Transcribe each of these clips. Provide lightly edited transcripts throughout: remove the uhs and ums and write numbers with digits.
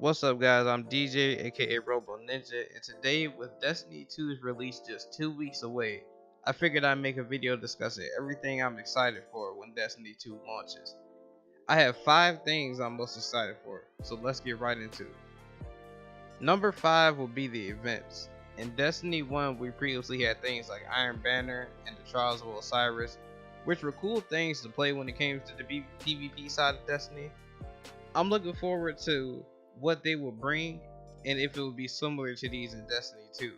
What's up guys, I'm DJ aka Robo Ninja, and today with Destiny 2's release just 2 weeks away, I figured I'd make a video discussing everything I'm excited for when Destiny 2 launches. I have 5 things I'm most excited for, so let's get right into it. Number 5 will be the events. In Destiny 1 we previously had things like Iron Banner and the Trials of Osiris, which were cool things to play when it came to the PvP side of Destiny. I'm looking forward to what they will bring and if it will be similar to these in Destiny 2.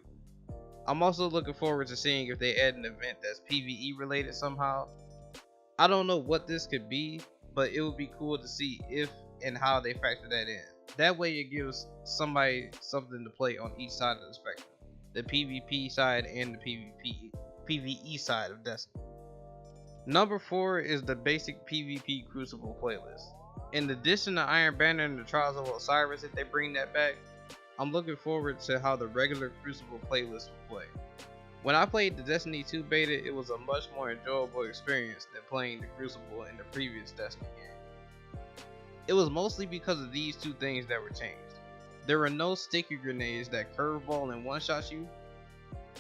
I'm also looking forward to seeing if they add an event that's PvE related somehow. I don't know what this could be, but it would be cool to see if and how they factor that in. That way it gives somebody something to play on each side of the spectrum, the PvP side and the PvE side of Destiny. Number 4 is the basic PvP Crucible playlist. In addition to Iron Banner and the Trials of Osiris, if they bring that back, I'm looking forward to how the regular Crucible playlist will play. When I played the Destiny 2 beta, it was a much more enjoyable experience than playing the Crucible in the previous Destiny game. It was mostly because of these two things that were changed. There were no sticky grenades that curveball and one-shot you.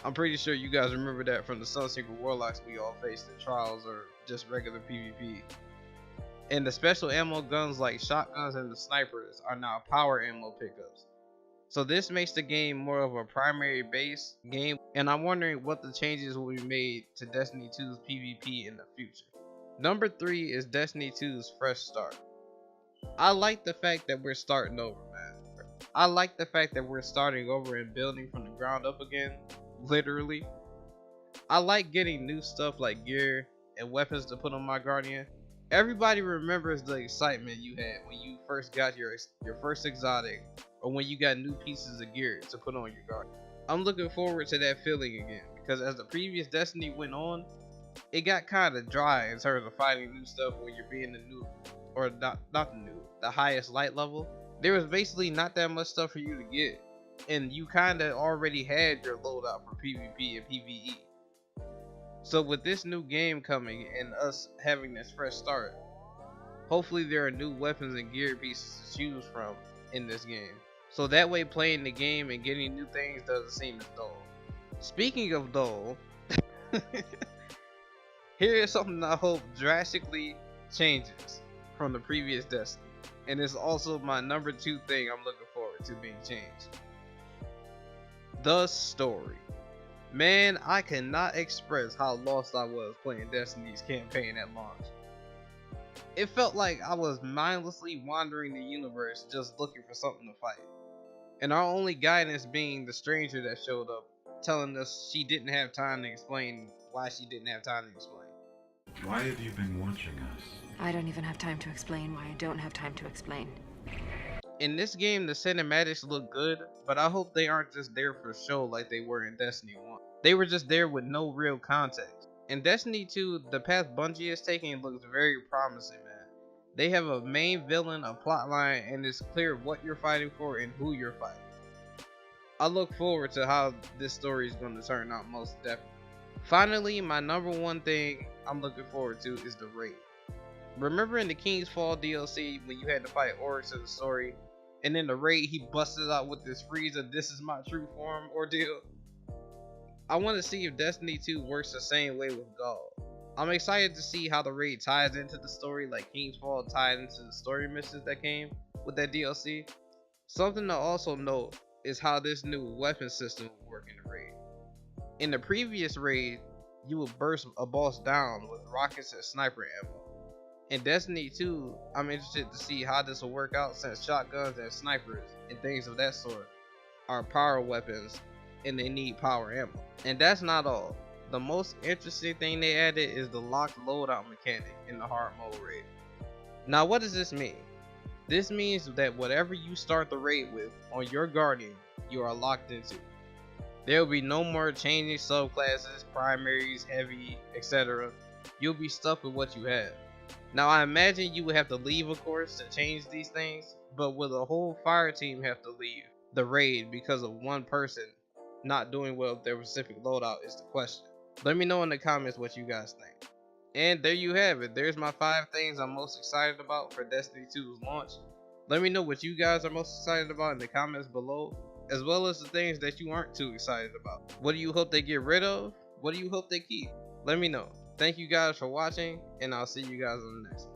I'm pretty sure you guys remember that from the Sunseeker Warlocks we all faced in Trials or just regular PvP. And the special ammo guns like shotguns and the snipers are now power ammo pickups. So this makes the game more of a primary base game, and I'm wondering what the changes will be made to Destiny 2's PvP in the future. Number 3 is Destiny 2's fresh start. I like the fact that we're starting over, man. I like the fact that we're starting over and building from the ground up again, literally. I like getting new stuff like gear and weapons to put on my Guardian. Everybody remembers the excitement you had when you first got your first exotic, or when you got new pieces of gear to put on your Guardian. I'm looking forward to that feeling again, because as the previous Destiny went on, it got kind of dry in terms of finding new stuff when you're being the new, or not the new, the highest light level. There was basically not that much stuff for you to get, and you kind of already had your loadout for PvP and PvE. So with this new game coming and us having this fresh start, hopefully there are new weapons and gear pieces to choose from in this game. So that way playing the game and getting new things doesn't seem as dull. Speaking of dull, here is something I hope drastically changes from the previous Destiny. And it's also my number 2 thing I'm looking forward to being changed. The story. Man, I cannot express how lost I was playing Destiny's campaign at launch. It felt like I was mindlessly wandering the universe just looking for something to fight. And our only guidance being the stranger that showed up, telling us she didn't have time to explain why she didn't have time to explain. Why have you been watching us? I don't even have time to explain why I don't have time to explain. In this game, the cinematics look good, but I hope they aren't just there for show like they were in Destiny 1. They were just there with no real context. In Destiny 2, the path Bungie is taking looks very promising, man. They have a main villain, a plotline, and it's clear what you're fighting for and who you're fighting. I look forward to how this story is going to turn out, most definitely. Finally, my number 1 thing I'm looking forward to is the raid. Remember in the King's Fall DLC when you had to fight Oryx in the story, and in the raid he busted out with this Frieza "this is my true form" ordeal? I want to see if Destiny 2 works the same way with Gaul. I'm excited to see how the raid ties into the story like King's Fall tied into the story missions that came with that DLC. Something to also note is how this new weapon system will work in the raid. In the previous raid, you would burst a boss down with rockets and sniper ammo. In Destiny 2, I'm interested to see how this will work out since shotguns and snipers and things of that sort are power weapons and they need power ammo. And that's not all. The most interesting thing they added is the locked loadout mechanic in the hard mode raid. Now what does this mean? This means that whatever you start the raid with on your Guardian, you are locked into. There will be no more changing subclasses, primaries, heavy, etc. You'll be stuck with what you have. Now I imagine you would have to leave of course to change these things, but will a whole fire team have to leave the raid because of one person not doing well with their specific loadout is the question. Let me know in the comments what you guys think. And there you have it. There's my 5 things I'm most excited about for Destiny 2's launch. Let me know what you guys are most excited about in the comments below, as well as the things that you aren't too excited about. What do you hope they get rid of? What do you hope they keep? Let me know. Thank you guys for watching, and I'll see you guys on the next one.